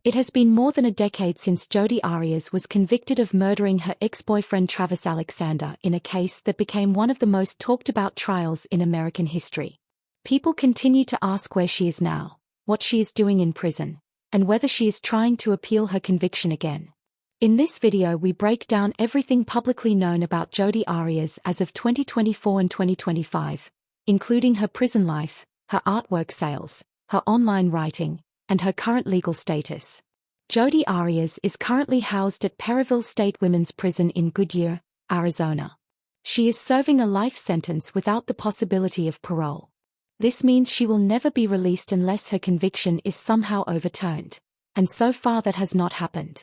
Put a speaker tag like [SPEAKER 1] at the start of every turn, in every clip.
[SPEAKER 1] It has been more than a decade since Jodi Arias was convicted of murdering her ex-boyfriend Travis Alexander in a case that became one of the most talked-about trials in American history. People continue to ask where she is now, what she is doing in prison, and whether she is trying to appeal her conviction again. In this video we break down everything publicly known about Jodi Arias as of 2024 and 2025, including her prison life, her artwork sales, her online writing, and her current legal status. Jodi Arias is currently housed at Perryville State Women's Prison in Goodyear, Arizona. She is serving a life sentence without the possibility of parole. This means she will never be released unless her conviction is somehow overturned, and so far that has not happened.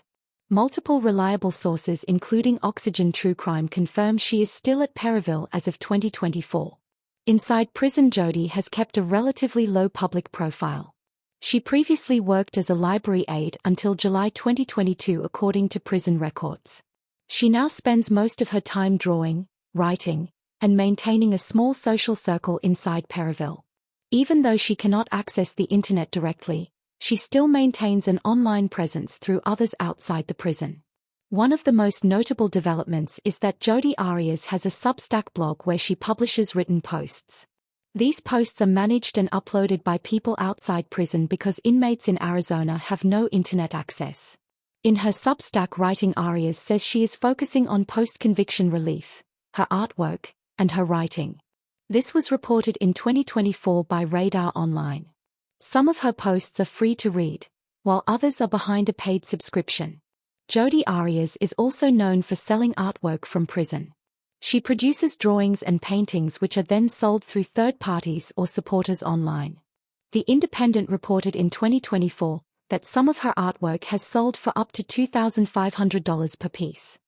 [SPEAKER 1] Multiple reliable sources including Oxygen True Crime confirm she is still at Perryville as of 2024. Inside prison, Jodi has kept a relatively low public profile. She previously worked as a library aide until July 2022 according to prison records. She now spends most of her time drawing, writing, and maintaining a small social circle inside Perryville. Even though she cannot access the internet directly, she still maintains an online presence through others outside the prison. One of the most notable developments is that Jodi Arias has a Substack blog where she publishes written posts. These posts are managed and uploaded by people outside prison because inmates in Arizona have no internet access. In her Substack writing, Arias says she is focusing on post-conviction relief, her artwork, and her writing. This was reported in 2024 by Radar Online. Some of her posts are free to read, while others are behind a paid subscription. Jodi Arias is also known for selling artwork from prison. She produces drawings and paintings which are then sold through third parties or supporters online. The Independent reported in 2024 that some of her artwork has sold for up to $2,500 per piece.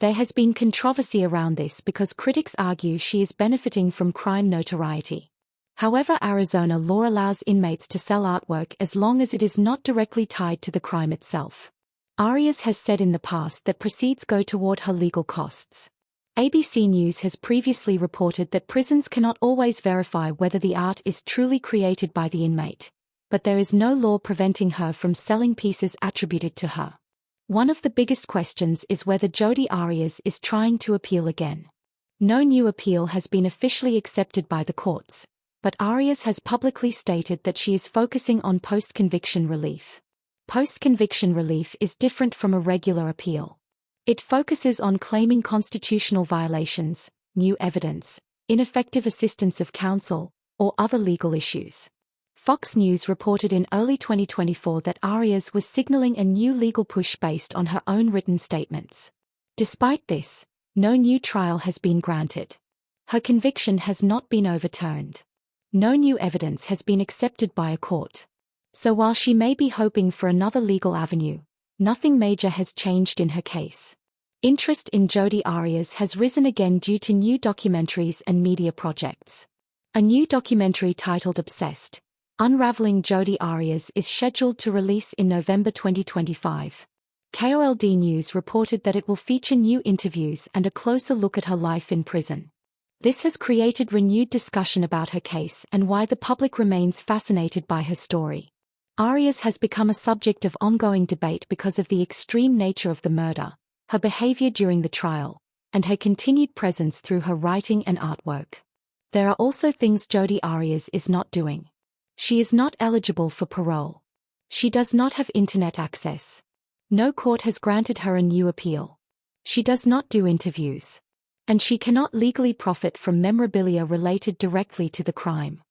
[SPEAKER 1] There has been controversy around this because critics argue she is benefiting from crime notoriety. However, Arizona law allows inmates to sell artwork as long as it is not directly tied to the crime itself. Arias has said in the past that proceeds go toward her legal costs. ABC News has previously reported that prisons cannot always verify whether the art is truly created by the inmate, but there is no law preventing her from selling pieces attributed to her. One of the biggest questions is whether Jodi Arias is trying to appeal again. No new appeal has been officially accepted by the courts, but Arias has publicly stated that she is focusing on post-conviction relief. Post-conviction relief is different from a regular appeal. It focuses on claiming constitutional violations, new evidence, ineffective assistance of counsel, or other legal issues. Fox News reported in early 2024 that Arias was signaling a new legal push based on her own written statements. Despite this, no new trial has been granted. Her conviction has not been overturned. No new evidence has been accepted by a court. So while she may be hoping for another legal avenue, nothing major has changed in her case. Interest in Jodi Arias has risen again due to new documentaries and media projects. A new documentary titled Obsessed: Unraveling Jodi Arias is scheduled to release in November 2025. KOLD News reported that it will feature new interviews and a closer look at her life in prison. This has created renewed discussion about her case and why the public remains fascinated by her story. Arias has become a subject of ongoing debate because of the extreme nature of the murder, her behavior during the trial, and her continued presence through her writing and artwork. There are also things Jodi Arias is not doing. She is not eligible for parole. She does not have internet access. No court has granted her a new appeal. She does not do interviews. And she cannot legally profit from memorabilia related directly to the crime.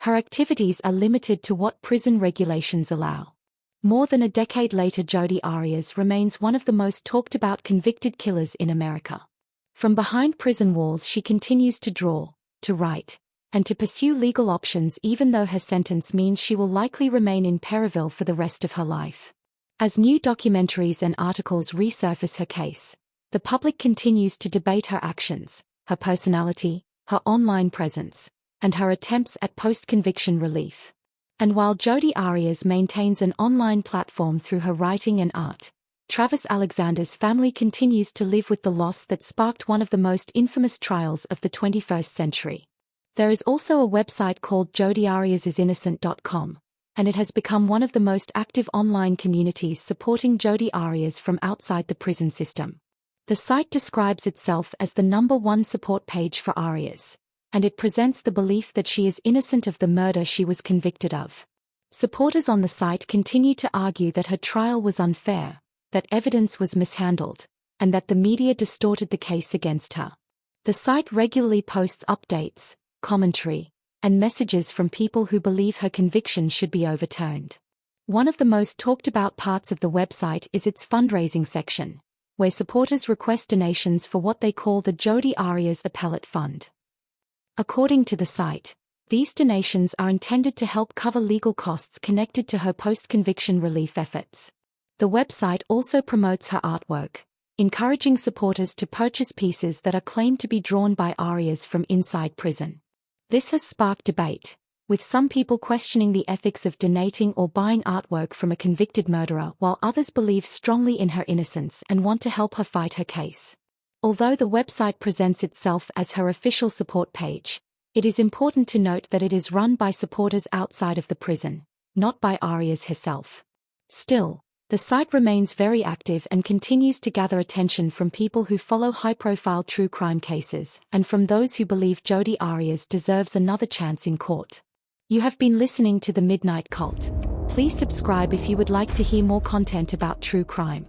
[SPEAKER 1] Her activities are limited to what prison regulations allow. More than a decade later, Jodi Arias remains one of the most talked about convicted killers in America. From behind prison walls she continues to draw, to write, and to pursue legal options even though her sentence means she will likely remain in Perryville for the rest of her life. As new documentaries and articles resurface her case, the public continues to debate her actions, her personality, her online presence, and her attempts at post-conviction relief. And while Jodi Arias maintains an online platform through her writing and art, Travis Alexander's family continues to live with the loss that sparked one of the most infamous trials of the 21st century. There is also a website called JodiAriasIsInnocent.com, and it has become one of the most active online communities supporting Jodi Arias from outside the prison system. The site describes itself as the #1 support page for Arias, and it presents the belief that she is innocent of the murder she was convicted of. Supporters on the site continue to argue that her trial was unfair, that evidence was mishandled, and that the media distorted the case against her. The site regularly posts updates, commentary, and messages from people who believe her conviction should be overturned. One of the most talked about parts of the website is its fundraising section, where supporters request donations for what they call the Jodi Arias Appellate Fund. According to the site, these donations are intended to help cover legal costs connected to her post-conviction relief efforts. The website also promotes her artwork, encouraging supporters to purchase pieces that are claimed to be drawn by Arias from inside prison. This has sparked debate, with some people questioning the ethics of donating or buying artwork from a convicted murderer, while others believe strongly in her innocence and want to help her fight her case. Although the website presents itself as her official support page, it is important to note that it is run by supporters outside of the prison, not by Arias herself. Still, the site remains very active and continues to gather attention from people who follow high-profile true crime cases and from those who believe Jodi Arias deserves another chance in court. You have been listening to The Midnight Cult. Please subscribe if you would like to hear more content about true crime.